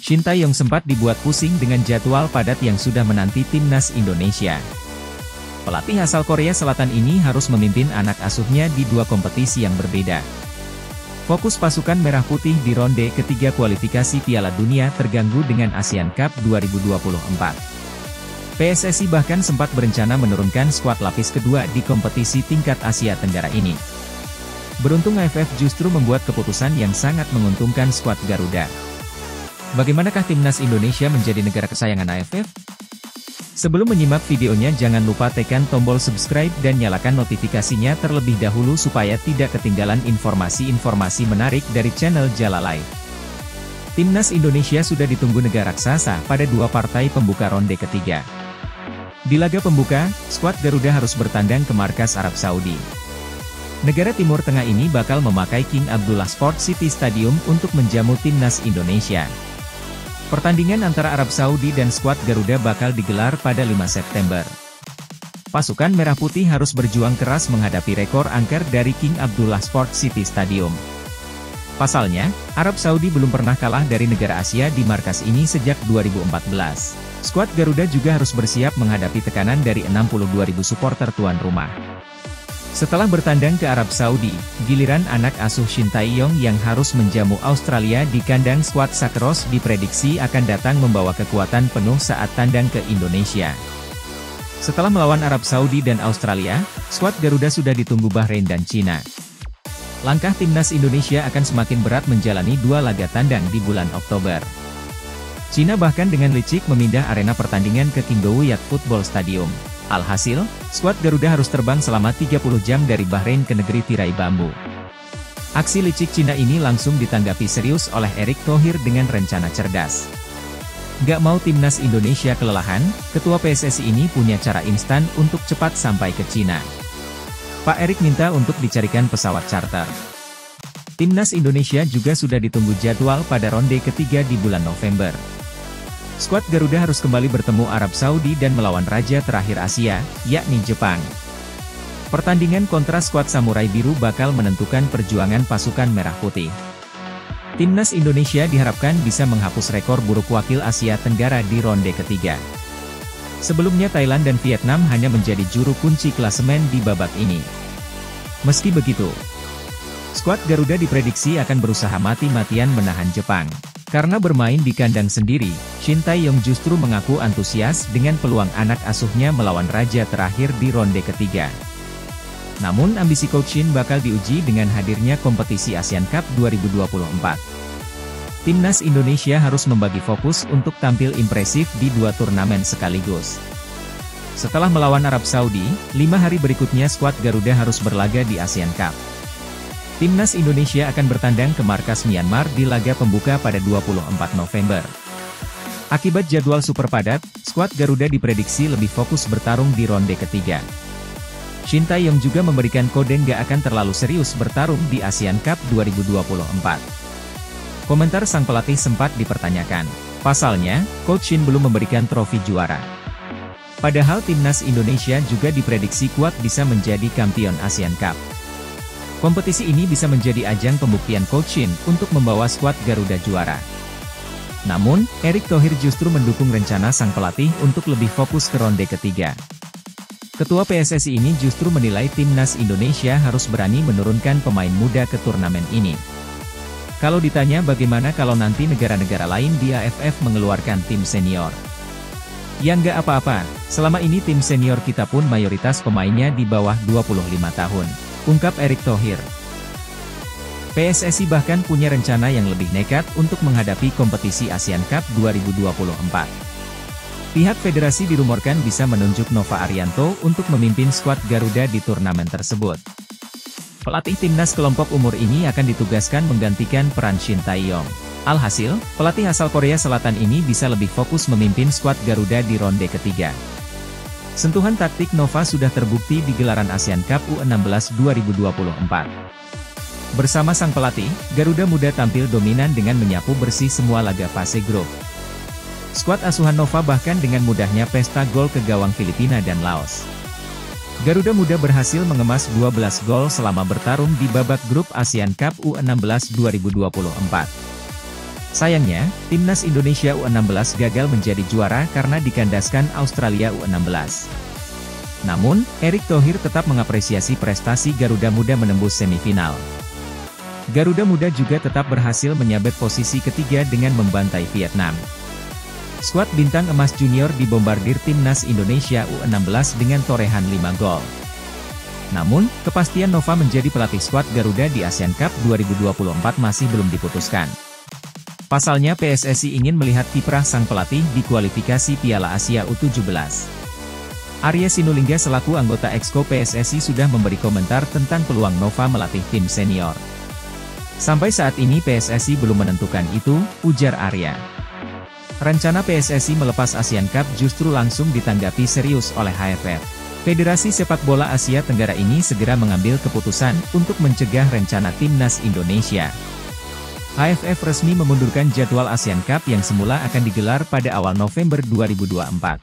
Shin Tae-yong sempat dibuat pusing dengan jadwal padat yang sudah menanti timnas Indonesia. Pelatih asal Korea Selatan ini harus memimpin anak asuhnya di dua kompetisi yang berbeda. Fokus pasukan Merah Putih di ronde ketiga kualifikasi Piala Dunia terganggu dengan ASEAN Cup 2024. PSSI bahkan sempat berencana menurunkan skuad lapis kedua di kompetisi tingkat Asia Tenggara ini. Beruntung AFF justru membuat keputusan yang sangat menguntungkan skuad Garuda. Bagaimanakah timnas Indonesia menjadi negara kesayangan AFF? Sebelum menyimak videonya jangan lupa tekan tombol subscribe dan nyalakan notifikasinya terlebih dahulu supaya tidak ketinggalan informasi-informasi menarik dari channel Jala Live. Timnas Indonesia sudah ditunggu negara raksasa pada dua partai pembuka ronde ketiga. Di laga pembuka, skuad Garuda harus bertandang ke markas Arab Saudi. Negara Timur Tengah ini bakal memakai King Abdullah Sport City Stadium untuk menjamu timnas Indonesia. Pertandingan antara Arab Saudi dan skuad Garuda bakal digelar pada 5 September. Pasukan Merah Putih harus berjuang keras menghadapi rekor angker dari King Abdullah Sport City Stadium. Pasalnya, Arab Saudi belum pernah kalah dari negara Asia di markas ini sejak 2014. Skuad Garuda juga harus bersiap menghadapi tekanan dari 62.000 supporter tuan rumah. Setelah bertandang ke Arab Saudi, giliran anak asuh Shin Tae-yong yang harus menjamu Australia di kandang skuad Sakros diprediksi akan datang membawa kekuatan penuh saat tandang ke Indonesia. Setelah melawan Arab Saudi dan Australia, skuad Garuda sudah ditunggu Bahrain dan Cina. Langkah timnas Indonesia akan semakin berat menjalani dua laga tandang di bulan Oktober. Cina bahkan dengan licik memindah arena pertandingan ke Qingdao Football Stadium. Alhasil, skuad Garuda harus terbang selama 30 jam dari Bahrain ke negeri tirai bambu. Aksi licik Cina ini langsung ditanggapi serius oleh Erick Thohir dengan rencana cerdas. Gak mau timnas Indonesia kelelahan, ketua PSSI ini punya cara instan untuk cepat sampai ke Cina. Pak Erick minta untuk dicarikan pesawat charter. Timnas Indonesia juga sudah ditunggu jadwal pada ronde ketiga di bulan November. Skuad Garuda harus kembali bertemu Arab Saudi dan melawan raja terakhir Asia, yakni Jepang. Pertandingan kontra skuad Samurai Biru bakal menentukan perjuangan pasukan Merah Putih. Timnas Indonesia diharapkan bisa menghapus rekor buruk wakil Asia Tenggara di ronde ketiga. Sebelumnya Thailand dan Vietnam hanya menjadi juru kunci klasemen di babak ini. Meski begitu, skuad Garuda diprediksi akan berusaha mati-matian menahan Jepang. Karena bermain di kandang sendiri, Shin Tae-yong justru mengaku antusias dengan peluang anak asuhnya melawan raja terakhir di ronde ketiga. Namun ambisi Coach Shin bakal diuji dengan hadirnya kompetisi ASEAN Cup 2024. Timnas Indonesia harus membagi fokus untuk tampil impresif di dua turnamen sekaligus. Setelah melawan Arab Saudi, 5 hari berikutnya skuad Garuda harus berlaga di ASEAN Cup. Timnas Indonesia akan bertandang ke markas Myanmar di laga pembuka pada 24 November. Akibat jadwal super padat, skuad Garuda diprediksi lebih fokus bertarung di ronde ketiga. Shin Tae-yong juga memberikan kode nggak akan terlalu serius bertarung di ASEAN Cup 2024. Komentar sang pelatih sempat dipertanyakan. Pasalnya, Coach Shin belum memberikan trofi juara. Padahal timnas Indonesia juga diprediksi kuat bisa menjadi kampion ASEAN Cup. Kompetisi ini bisa menjadi ajang pembuktian Coach Shin untuk membawa skuad Garuda juara. Namun, Erick Thohir justru mendukung rencana sang pelatih untuk lebih fokus ke ronde ketiga. Ketua PSSI ini justru menilai timnas Indonesia harus berani menurunkan pemain muda ke turnamen ini. Kalau ditanya bagaimana kalau nanti negara-negara lain di AFF mengeluarkan tim senior? Ya nggak apa-apa, selama ini tim senior kita pun mayoritas pemainnya di bawah 25 tahun. Ungkap Erick Thohir. PSSI bahkan punya rencana yang lebih nekat untuk menghadapi kompetisi ASEAN Cup 2024. Pihak federasi dirumorkan bisa menunjuk Nova Arianto untuk memimpin skuad Garuda di turnamen tersebut. Pelatih timnas kelompok umur ini akan ditugaskan menggantikan peran Shin Tae-yong. Alhasil, pelatih asal Korea Selatan ini bisa lebih fokus memimpin skuad Garuda di ronde ketiga. Sentuhan taktik Nova sudah terbukti di gelaran ASEAN Cup U16 2024. Bersama sang pelatih, Garuda Muda tampil dominan dengan menyapu bersih semua laga fase grup. Skuad asuhan Nova bahkan dengan mudahnya pesta gol ke gawang Filipina dan Laos. Garuda Muda berhasil mengemas 12 gol selama bertarung di babak grup ASEAN Cup U16 2024. Sayangnya, timnas Indonesia U16 gagal menjadi juara karena dikandaskan Australia U16. Namun, Erick Thohir tetap mengapresiasi prestasi Garuda Muda menembus semifinal. Garuda Muda juga tetap berhasil menyabet posisi ketiga dengan membantai Vietnam. Skuad bintang emas junior dibombardir timnas Indonesia U16 dengan torehan 5 gol. Namun, kepastian Nova menjadi pelatih skuad Garuda di Asian Cup 2024 masih belum diputuskan. Pasalnya PSSI ingin melihat kiprah sang pelatih di kualifikasi Piala Asia U17. Arya Sinulinga selaku anggota Exco PSSI sudah memberi komentar tentang peluang Nova melatih tim senior. Sampai saat ini PSSI belum menentukan itu, ujar Arya. Rencana PSSI melepas Asian Cup justru langsung ditanggapi serius oleh AFF. Federasi Sepak Bola Asia Tenggara ini segera mengambil keputusan untuk mencegah rencana timnas Indonesia. AFF resmi memundurkan jadwal Asian Cup yang semula akan digelar pada awal November 2024.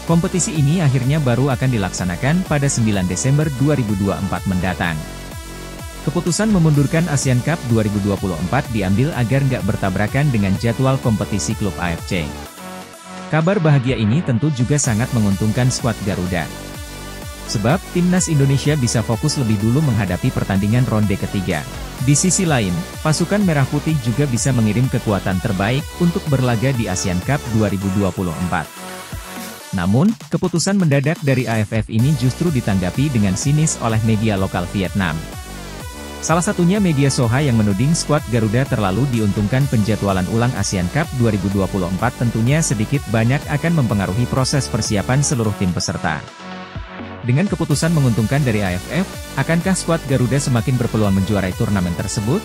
Kompetisi ini akhirnya baru akan dilaksanakan pada 9 Desember 2024 mendatang. Keputusan memundurkan Asian Cup 2024 diambil agar nggak bertabrakan dengan jadwal kompetisi klub AFC. Kabar bahagia ini tentu juga sangat menguntungkan skuad Garuda. Sebab, timnas Indonesia bisa fokus lebih dulu menghadapi pertandingan ronde ketiga. Di sisi lain, pasukan Merah Putih juga bisa mengirim kekuatan terbaik untuk berlaga di Asian Cup 2024. Namun, keputusan mendadak dari AFF ini justru ditanggapi dengan sinis oleh media lokal Vietnam. Salah satunya media Soha yang menuding skuad Garuda terlalu diuntungkan penjadwalan ulang Asian Cup 2024 tentunya sedikit banyak akan mempengaruhi proses persiapan seluruh tim peserta. Dengan keputusan menguntungkan dari AFF, akankah skuad Garuda semakin berpeluang menjuarai turnamen tersebut?